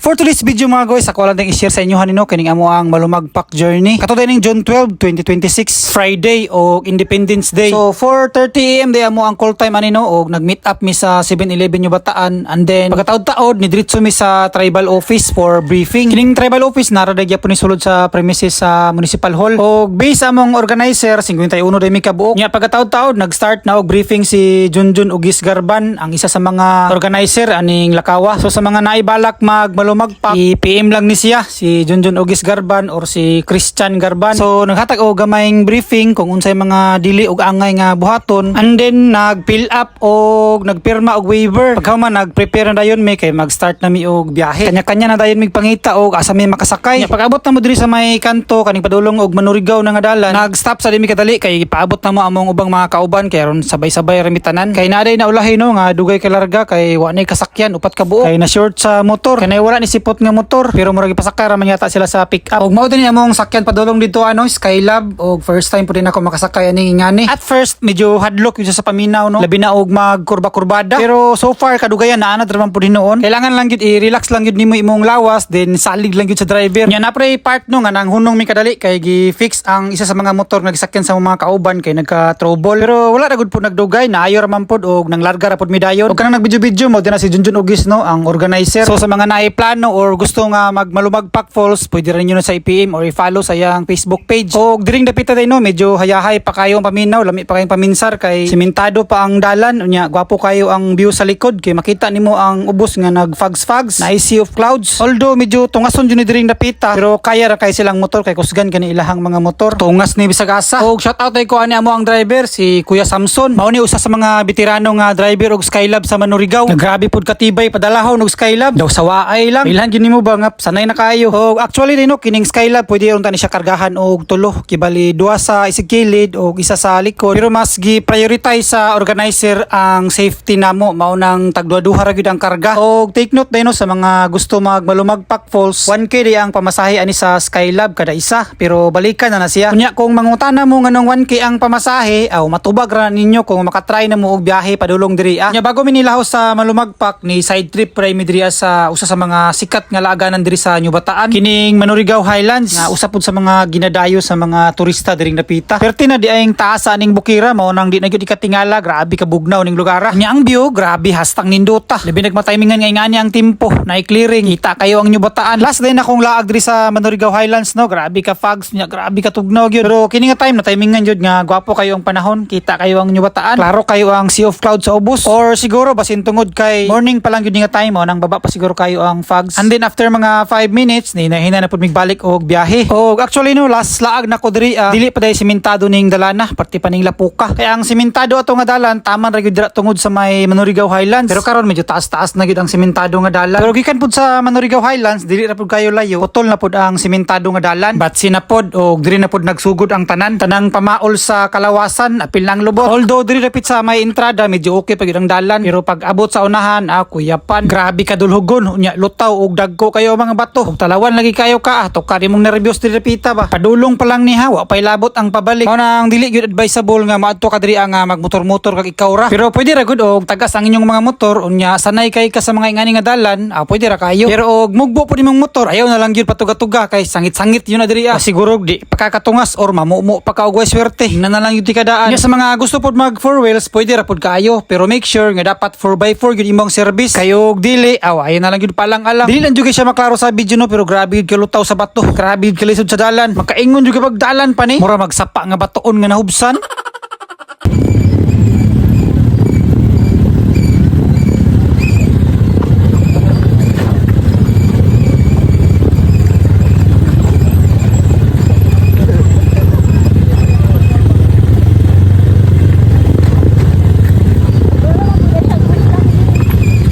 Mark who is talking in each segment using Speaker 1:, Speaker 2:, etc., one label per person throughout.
Speaker 1: For today's video mga guys, ako lang din i-share sa inyo hanino kining amo ang malumagpak journey. Kato din ning June 12, 2026, Friday o Independence Day. So 4:30 AM day amo ang call time anino og nag-meet up mi sa 7-Eleven New Bataan, and then pagkataod-taod ni diretso mi sa tribal office for briefing. Kining tribal office nara day gyapon ni sulod sa premises sa Municipal Hall. Og base among organizer 51 day mi kabuok. Nya pagkataod-taod nag-start na og briefing si Junjun Ugis Garban, ang isa sa mga organizer aning Lakawa. So sa mga naibalak magmalumagpak, i-PM lang ni siya, si Junjun Ugis Garban or si Christian Garban. So naghatag og gamayng briefing kung unsay mga dili og angay nga buhaton, and then nag-fill up og nagpirma og waiver. Pagkahuman nag-prepare na dayon mi kay mag-start na mi og biyahe. Kanya-kanya na dayon mi pangita og asa mi makasakay. Nya pag-abot na mo diri sa may kanto kaning padulong og Manurigaw na nga dalan, nag-stop sa dimi kadali kay paabot na mo among ubang mga kauban kay aron sabay-sabay remitanan. Kay naday na ulahi no nga dugay kay larga kay wa nay kasakyan upat ka buok. Kay na short sa motor, kay wala ni sipot nga motor pero murag ipasakay ra man yata sila sa pick up. Og mao din among sakyan padulong dito Skylab, og first time po din ako makasakay ani ngani. At first medyo hadlok yun sa paminaw no, labi na og magkurba-kurbada, pero so far kadugayan na anad raman po din noon. Kailangan lang gid i-relax lang gid nimo imong lawas, then salig lang gid sa driver. Nya na pre part no nga nang hunong mi kadali kay gi-fix ang isa sa mga motor nga gisakyan sa mga kauban kay nagka-trouble, pero wala ra gud po nagdugay, naayo ra man pod og nang larga ra pod mi dayon. Og kanang nagbidyo-bidyo mo din na si Junjun Ugis no, ang organizer. So sa mga naiplano or gusto nga magmalumagpak falls, pwede rin nyo na sa i-PM or i-follow sa iyang Facebook page. O diring dapita tayo no, medyo hayahay pa kayo ang paminaw, lami pa kayong paminsar kay simentado pa ang dalan. Unya gwapo kayo ang view sa likod kay makita nimo ang ubos nga nag-fags-fags na sea of clouds. Although medyo tungason jud ni diring dapita, pero kaya ra kay silang motor kay kusgan kani ilahang mga motor. Tungas ni bisag asa. Og shout out ay ko ani amo ang driver si Kuya Samson. Mao ni usa sa mga veterano nga driver og Skylab sa Manurigaw. Grabe pud katibay padalahon og Skylab. Daw sawaay lang. Ilan gini mo ba nga sanay na kayo. Og actually no, kining Skylab pwede ron tani siya kargahan og tulo, kibali duha sa isig kilid og isa sa likod. Pero mas gi-prioritize sa organizer ang safety namo, mao nang tagduha-duha ra gyud ang karga. Og take note dai no sa mga gusto magmalumagpak falls, 1K di ang pamasahe ani sa Skylab kada isa, pero balikan na siya. Kunya kung mangutana mo nganong 1K ang pamasahe, aw matubag ra ninyo kung makatry na mo og biyahe padulong diri. Nya bago mi nilaho sa malumagpak, ni side trip pre mi diri sa usa sa mga sikat nga laaganan diri sa New Bataan, kining Manurigaw Highlands nga usa pud sa mga ginadayo sa mga turista diring napita. Perti na di ayong taasa ning bukira, mao nang di na gyud ikatingala, grabe ka bugnaw ning lugar. Nya ang view grabe hastang nindota. Labi nagmatimingan nga ingani ang tempo, na i-clearing, kita kayo ang New Bataan. Last day na akong laag diri sa Manurigaw Highlands no, grabe ka fogs nya, grabe ka tugnaw gyud. Pero kini nga time na timingan jud nga gwapo kayo ang panahon, kita kayo ang New Bataan. Klaro kayo ang sea of clouds sa ubos, or siguro basin tungod kay morning pa lang gyud nga time mo nang baba pa siguro kayo ang fogs. And then after mga 5 minutes ni nahina na pud migbalik og biyahe. Og actually no, last laag na ko diri dili pa day simentado ning dalana, parti pa ning lapuka. Kaya ang simentado ato nga dalan taman ra gyud dira tungod sa may Manurigaw Highlands. Pero karon medyo taas-taas na gyud ang simentado nga dalan. Pero gikan pud sa Manurigaw Highlands dili ra pud kayo layo, putol na pud ang simentado nga dalan. But sinapod og diri na pud nagsugod ang tanang pamaol sa kalawasan, apil nang lubot. Although diri rapit sa may entrada medyo okay pa gyud ang dalan, pero pag abot sa unahan kuyapan, grabe kadulhugon. Unya lutaw og dagko kayo mga bato. Og talawan lagi kayo ka to kari mong nervyos diri pita ba. Padulong pa lang ni wa pay labot ang pabalik. Mao nang dili gyud advisable nga maadto ka diri nga magmotor-motor kag ikaw ra. Pero pwede ra gud og tagas ang inyong mga motor, unya sanay kay ka sa mga ingani nga dalan, pwede ra kayo. Pero og mugbo pud imong motor, ayaw na lang gyud patuga-tuga kay sangit-sangit yun na diri siguro di pakakatungas or mamumo pa ka og swerte. Na lang gyud tikadaan. Nya sa mga gusto pud mag four wheels, pwede ra pud kayo, pero make sure nga dapat 4x4 gyud imong service. Kayo og dili ayaw na lang gyud palang alam. Dili lang jud siya maklaro sa video no, pero grabe gyud kalutaw sa bato, grabe gyud kalisod sa dalan. Makaingon jud pag dalan pa ni, mura magsapa nga batoon nga nahubsan.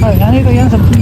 Speaker 1: Ay, nani ko yan sa bukid.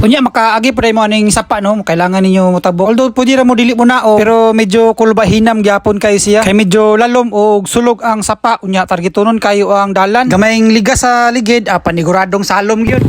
Speaker 1: Unya makaagi pa mo aning sapa no, kailangan ninyo motabok. Although pwede ra mo dili mo na pero medyo kulbahinam gyapon kayo siya. Kay medyo lalom og sulog ang sapa, unya targetonon kayo ang dalan. Gamayng liga sa ligid, paniguradong salom gyud.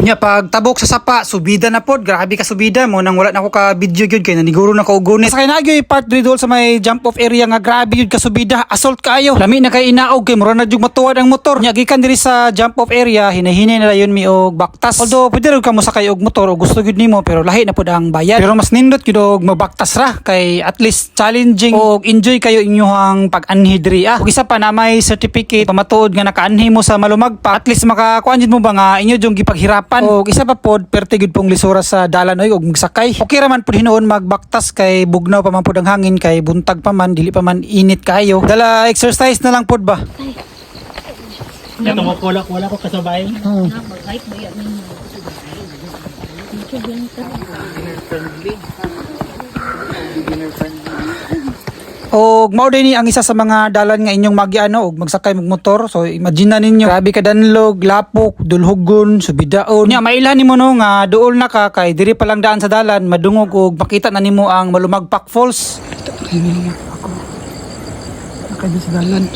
Speaker 1: Nya pag tabok sa sapa, subida na pod, grabe ka subida mo nang wala na ako ka video gyud kay naniguro na ko ugunit. Sa kay nagyoy part dito sa may jump off area nga grabe gyud ka subida, assault kaayo. Lami na kay inaog kay mura na jud matuwad ang motor. Nya gikan diri sa jump off area, hinahinay na dayon mi og baktas. Although pwede ra ka mo sakay og motor o gusto gyud nimo pero lahi na pod ang bayad. Pero mas nindot gyud og magbaktas ra kay at least challenging og enjoy kayo inyohang pag-anhi diri. Ug isa pa na may certificate pamatuod nga nakaanhi mo sa malumagpa, at least makakuan jud mo ba nga inyo jung gipaghirapan. O isa pa pod perti gud pong lisura sa dalan oy og magsakay. Okay ra man pod hinuon magbaktas kay bugnaw pa man pod ang hangin kay buntag pa man dili pa man init kayo. Dala exercise na lang pod ba.
Speaker 2: Ito mo wala ko kasabay.
Speaker 1: O mao din ni ang isa sa mga dalan nga inyong magiano og magsakay mag motor. So imagine na ninyo, grabe ka danlog, lapok, dulhugon, subidaon. Nya mailhan nimo no nga duol na ka kay diri pa lang daan sa dalan, madungog og makita na nimo ang Malumagpak Falls. Nakadi sa dalan.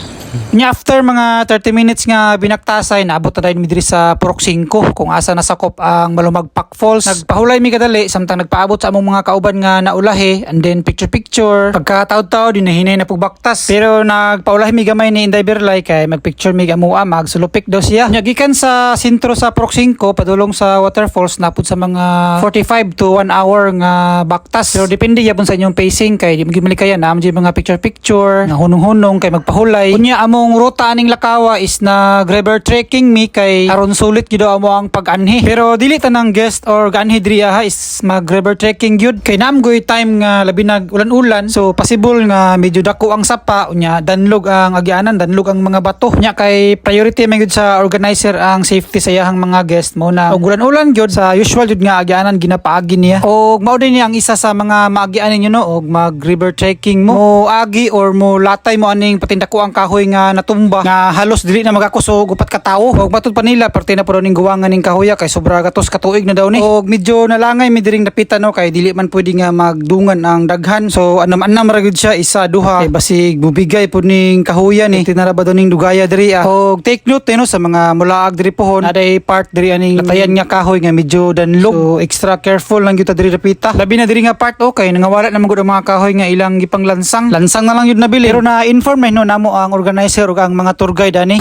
Speaker 1: Nya after mga 30 minutes nga binaktasay, naabot na dahil mi diri sa Purok 5 kung asa nasakop ang Malumagpak Falls. Nagpahulay mi kadali samtang nagpaabot sa among mga kauban nga naulahi, and then picture pagkataod-taod dinahinay na pagbaktas. Pero nagpaulahi mi gamay ni Inday Berlay kay magpicture mi gamua, magsulupik daw siya. Nya gikan sa sentro sa Purok 5 padulong sa waterfalls napud sa mga 45 to 1 hour nga baktas. Pero depende gyapon sa inyong pacing kay di mo gimalikayan na mga picture nga hunong-hunong kay magpahulay. Unya among ruta aning Lakawa is na river trekking mi kay aron sulit gyud amo ang pag-anhi. Pero dili tanang guest or ganhi diri is mag river trekking gyud kay naamgoy time nga labi nag ulan-ulan, so possible nga medyo dako ang sapa, unya danlog ang agianan, danlog ang mga bato. Nya kay priority man gyud sa organizer ang safety sa iyang mga guest mo na og ulan-ulan gyud sa usual gyud nga agianan ginapaagi niya. Og mao din ni ang isa sa mga maagianan niyo no og mag river trekking mo agi or mo latay mo aning patindako ang kahoy nga natumba nga halos dili na magakusog upat ka tawo. Og matud pa nila parte na puro ning guwangan ning kahoya kay sobra gatos katuig na daw ni. Og medyo nalangay mi diring napitan no kay dili man pwede nga magdungan ang daghan. So anam-anam ra gyud siya isa duha kay basig bubigay pud ning kahoya ni tinaraba daw ning dugaya diri. Og take note no sa mga mulaag diri pohon, naday part diri aning latayan nga kahoy nga medyo danlog. So extra careful lang gyud ta diri napita. Labi na diri nga part okay nangawala na magud ang mga kahoy nga ilang gipang lansang na lang yun nabili. Pero na inform no namo ang organizer ug ang mga tour guide ani.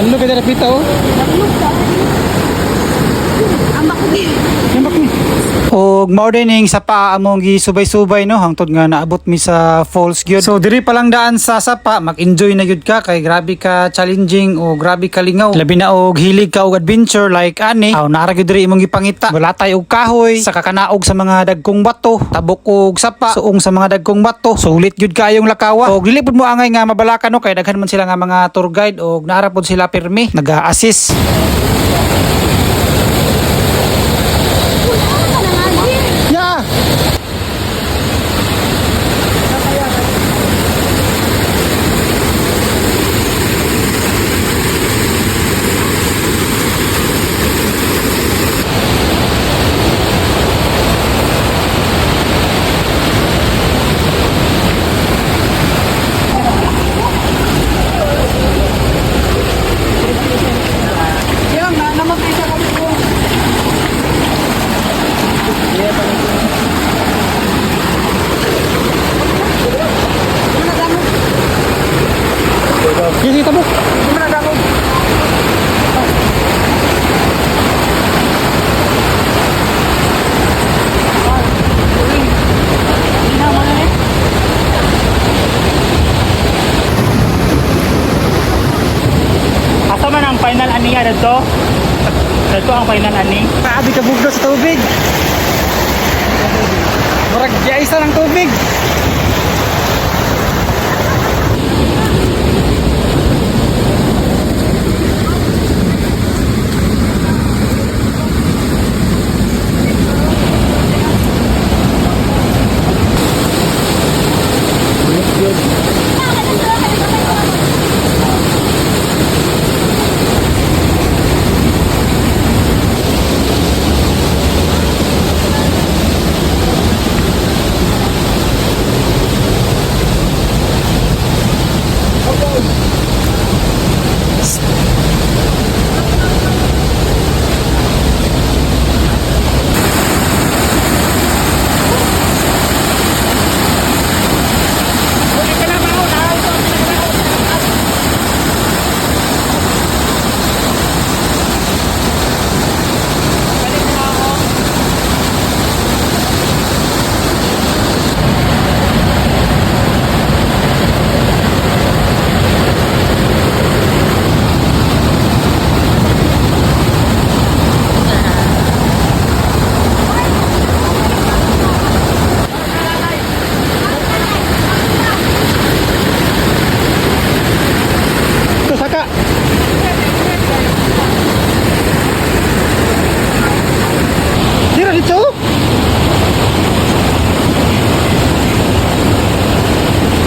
Speaker 1: Ano ka dara pita oh? Og mao din ning sapa among gisubay-subay no hangtod nga naabot mi sa falls gyud. So diri pa lang daan sa sapa, mag-enjoy na gyud ka kay grabe ka challenging o grabe ka lingaw. Labi na og hilig ka og adventure like ani. Aw nara gyud diri imong gipangita. Balatay og kahoy, sa kakanaog sa mga dagkong bato, tabok og sapa, suong sa mga dagkong bato. Sulit gyud kayong Lakawa. Og dili pud mo angay nga mabalakan no kay daghan man sila nga mga tour guide og nara pud sila pirmi, naga-assist. Namatay siya
Speaker 2: nga dito. Dito ang kainan ani.
Speaker 1: Grabe ka bugdo sa tubig. Murag di isa lang tubig. Ito saka. Dira dito.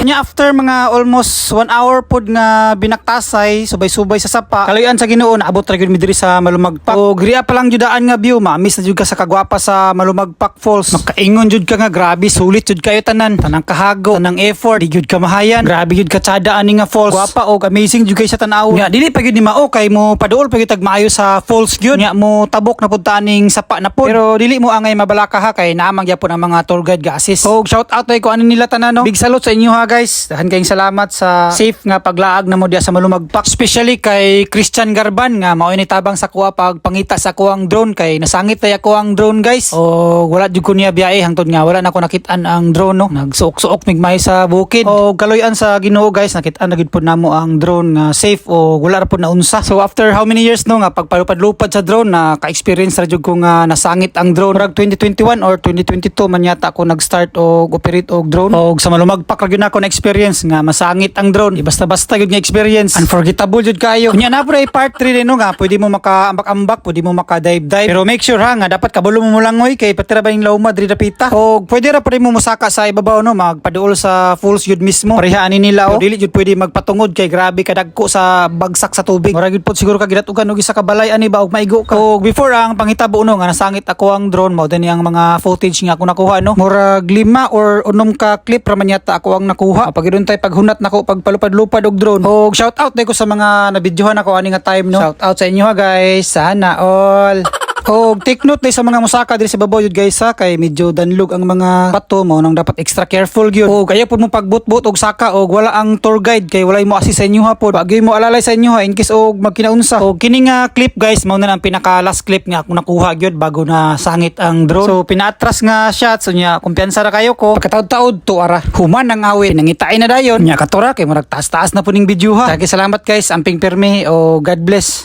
Speaker 1: Nya after mga almost 1 hour pod nga binaktasay subay-subay sa sapa kalayan sa Ginoo naabot ra gyud mi diri sa Malumagpak o griya pa lang judaan nga view ma-miss na jud ka sa kagwapa sa Malumagpak Falls makaingon jud ka nga grabe sulit jud kayo tanang kahago tanang effort di jud ka mahayan grabe jud ka tsada ani nga falls gwapa og amazing jud kay sa tan-aw nya dili pa gyud ni mao kay mo paduol pa gyud tag maayo sa falls gyud nya mo tabok na pud taning sapa na pod pero dili mo angay mabalaka ha kay naamang gyapon ang mga tour guide ga assist og shout out ay ko ano nila tanan no big salute sa inyo ha guys. Dahan kayong salamat sa safe nga paglaag na mo diya sa Malumagpak. Especially kay Christian Garban nga mao ni tabang sa kuha pag pangita sa kuwang drone kay nasangit tay ako ang drone guys. O wala jud ko niya biyahe hangtod nga wala na ko nakit-an ang drone no. Nagsuok-suok migmay sa bukid. O kaloy-an sa Ginoo guys nakit-an na gid pud namo ang drone nga safe o wala ra pud na unsa. So after how many years no nga pagpalupad-lupad sa drone na ka-experience ra jud ko nga nasangit ang drone. Murag 2021 or 2022 man yata ako nag-start og operate og drone. Og sa Malumagpak ra gyud na ako na experience nga masangit ang drone. Di basta-basta yun nga experience. Unforgettable yun kayo. Kunya na po ay part 3 rin no nga. Pwede mo maka-ambak-ambak, pwede mo maka-dive-dive. Pero make sure ha nga dapat kabulo mo langoy kay patira ba yung lauma diri dapita. O pwede ra pa rin mo musaka sa ibabaw no magpaduol sa falls yun mismo. Pareha ani nila o dili jud pwede magpatungod kay grabe kadagko sa bagsak sa tubig. Mura gid pod siguro ka gidatugan og isa ka balay ani ba og maigo ka. O before ang panghitabo no nga nasangit ako ang drone mao din ang mga footage nga ako nakuha no. Murag 5 or 6 ka clip ra man yata ako ang nakuha. Pag doon tayo paghunat nako pagpalupad-lupad og drone. Og shout out ko sa mga nabidyohan ako ani nga time no. Shout out sa inyo ha guys. Sana all. Og take note sa mga musaka diri sa babaw yun guys ha kay medyo danlog ang mga bato mo nang dapat extra careful gyud. Og kaya pud mo pagbut-but og saka og wala ang tour guide kay walay mo assist sa inyo ha pod. Bagay mo alalay sa inyo ha in case og magkinaunsa. Og kini nga clip guys mao na ang pinaka last clip nga ako nakuha gyud bago na sangit ang drone. So pinaatras nga shots so nya kumpiyansa ra kayo ko. Pagkataod-taod to ara human ang awit nangitain na dayon nya katora kay murag taas-taas na puning video ha. Salamat guys amping permi o God bless.